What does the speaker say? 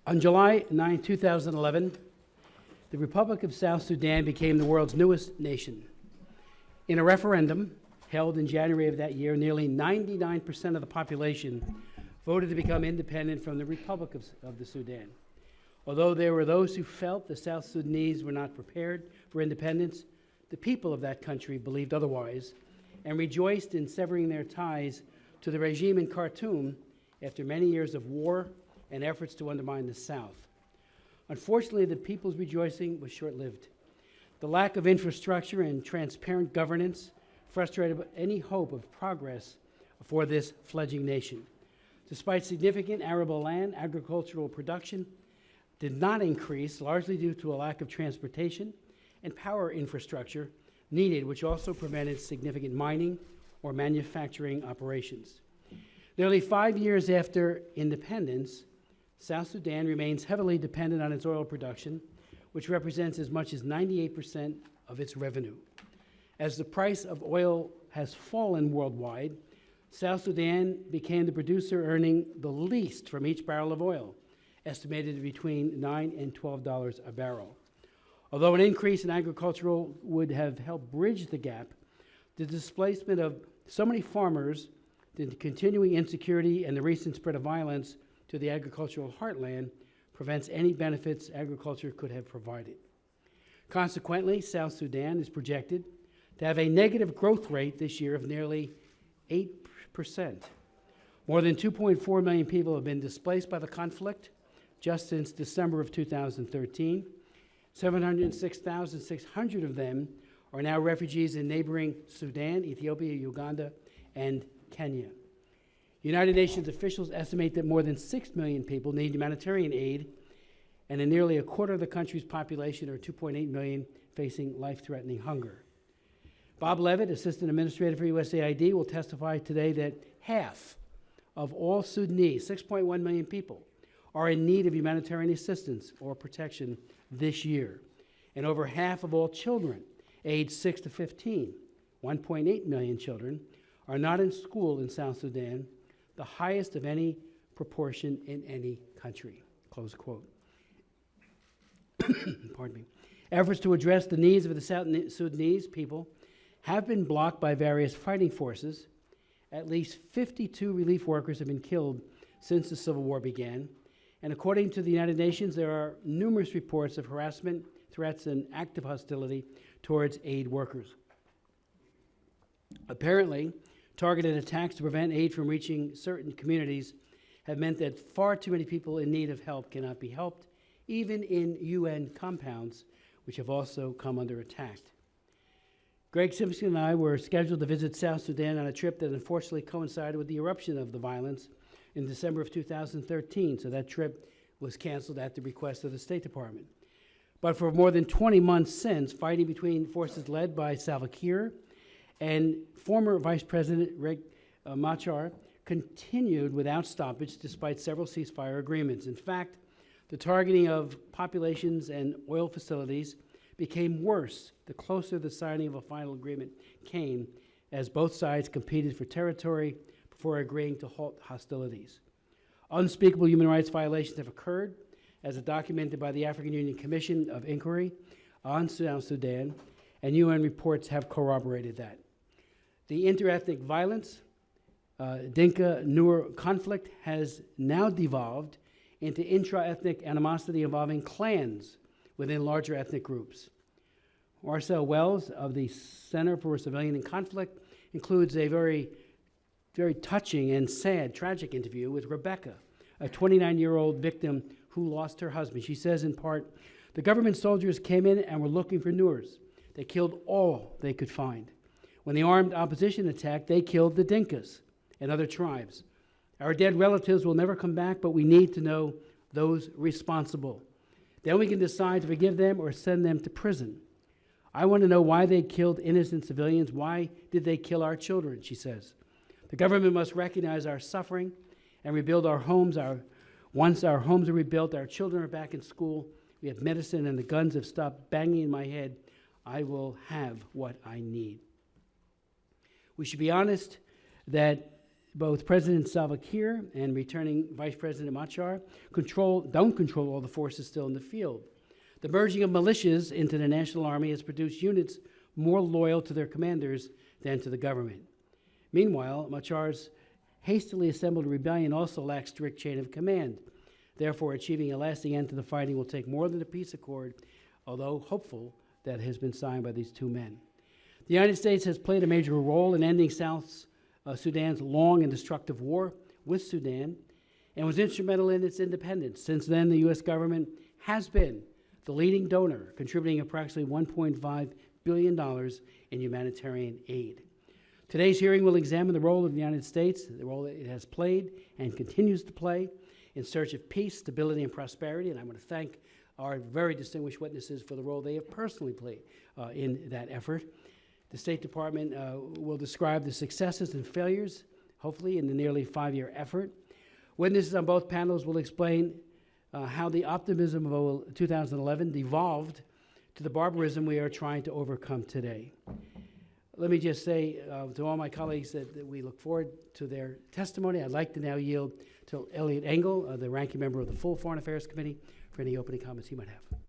On July 9, 2011, the Republic of South Sudan became the world's newest nation. In a referendum held in January of that year, nearly 99% of the population voted to become independent from the Republic of the Sudan. Although there were those who felt the South Sudanese were not prepared for independence, the people of that country believed otherwise and rejoiced in severing their ties to the regime in Khartoum after many years of war and efforts to undermine the South. Unfortunately, the people's rejoicing was short-lived. The lack of infrastructure and transparent governance frustrated any hope of progress for this fledgling nation. Despite significant arable land, agricultural production did not increase, largely due to a lack of transportation and power infrastructure needed, which also prevented significant mining or manufacturing operations. Nearly 5 years after independence, South Sudan remains heavily dependent on its oil production, which represents as much as 98% of its revenue. As the price of oil has fallen worldwide, South Sudan became the producer earning the least from each barrel of oil, estimated between $9 and $12 a barrel. Although an increase in agricultural would have helped bridge the gap, the displacement of so many farmers, the continuing insecurity, and the recent spread of violence to the agricultural heartland prevents any benefits agriculture could have provided. Consequently, South Sudan is projected to have a negative growth rate this year of nearly 8%. More than 2.4 million people have been displaced by the conflict just since December of 2013. 706,600 of them are now refugees in neighboring Sudan, Ethiopia, Uganda, and Kenya. United Nations officials estimate that more than 6 million people need humanitarian aid, and in nearly a quarter of the country's population, or 2.8 million, facing life-threatening hunger. Bob Levitt, Assistant Administrator for USAID, will testify today that half of all Sudanese, 6.1 million people, are in need of humanitarian assistance or protection this year. And over half of all children aged 6 to 15, 1.8 million children, are not in school in South Sudan, the highest of any proportion in any country, close quote. Pardon me. Efforts to address the needs of the South Sudanese people have been blocked by various fighting forces. At least 52 relief workers have been killed since the civil war began. And according to the United Nations, there are numerous reports of harassment, threats, and active hostility towards aid workers. Apparently, targeted attacks to prevent aid from reaching certain communities have meant that far too many people in need of help cannot be helped, even in UN compounds, which have also come under attack. Greg Simpson and I were scheduled to visit South Sudan on a trip that unfortunately coincided with the eruption of the violence in December of 2013, so that trip was canceled at the request of the State Department. But for more than 20 months since, fighting between forces led by Salva Kiir and former Vice President Riek Machar continued without stoppage despite several ceasefire agreements. In fact, the targeting of populations and oil facilities became worse the closer the signing of a final agreement came, as both sides competed for territory before agreeing to halt hostilities. Unspeakable human rights violations have occurred, as documented by the African Union Commission of Inquiry on South Sudan, and UN reports have corroborated that. The interethnic violence, Dinka-Nuer conflict has now devolved into intra-ethnic animosity involving clans within larger ethnic groups. Marcel Wells of the Center for Civilian and Conflict includes a very touching and sad, tragic interview with Rebecca, a 29-year-old victim who lost her husband. She says, in part, the government soldiers came in and were looking for Nuers. They killed all they could find. When the armed opposition attacked, they killed the Dinkas and other tribes. Our dead relatives will never come back, but we need to know those responsible. Then we can decide to forgive them or send them to prison. I want to know why they killed innocent civilians. Why did they kill our children, she says. The government must recognize our suffering and rebuild our homes. Once our homes are rebuilt, our children are back in school, we have medicine, and the guns have stopped banging in my head, I will have what I need. We should be honest that both President Salva Kiir and returning Vice President Machar don't control all the forces still in the field. The merging of militias into the National Army has produced units more loyal to their commanders than to the government. Meanwhile, Machar's hastily assembled rebellion also lacks strict chain of command. Therefore, achieving a lasting end to the fighting will take more than a peace accord, although hopeful that has been signed by these two men. The United States has played a major role in ending South Sudan's long and destructive war with Sudan and was instrumental in its independence. Since then, the U.S. government has been the leading donor, contributing approximately $1.5 billion in humanitarian aid. Today's hearing will examine the role of the United States, the role that it has played and continues to play in search of peace, stability, and prosperity. And I want to thank our very distinguished witnesses for the role they have personally played in that effort. The State Department will describe the successes and failures, hopefully, in the nearly 5-year effort. Witnesses on both panels will explain how the optimism of 2011 devolved to the barbarism we are trying to overcome today. Let me just say to all my colleagues that we look forward to their testimony. I'd like to now yield to Elliot Engel, the ranking member of the full Foreign Affairs Committee, for any opening comments he might have.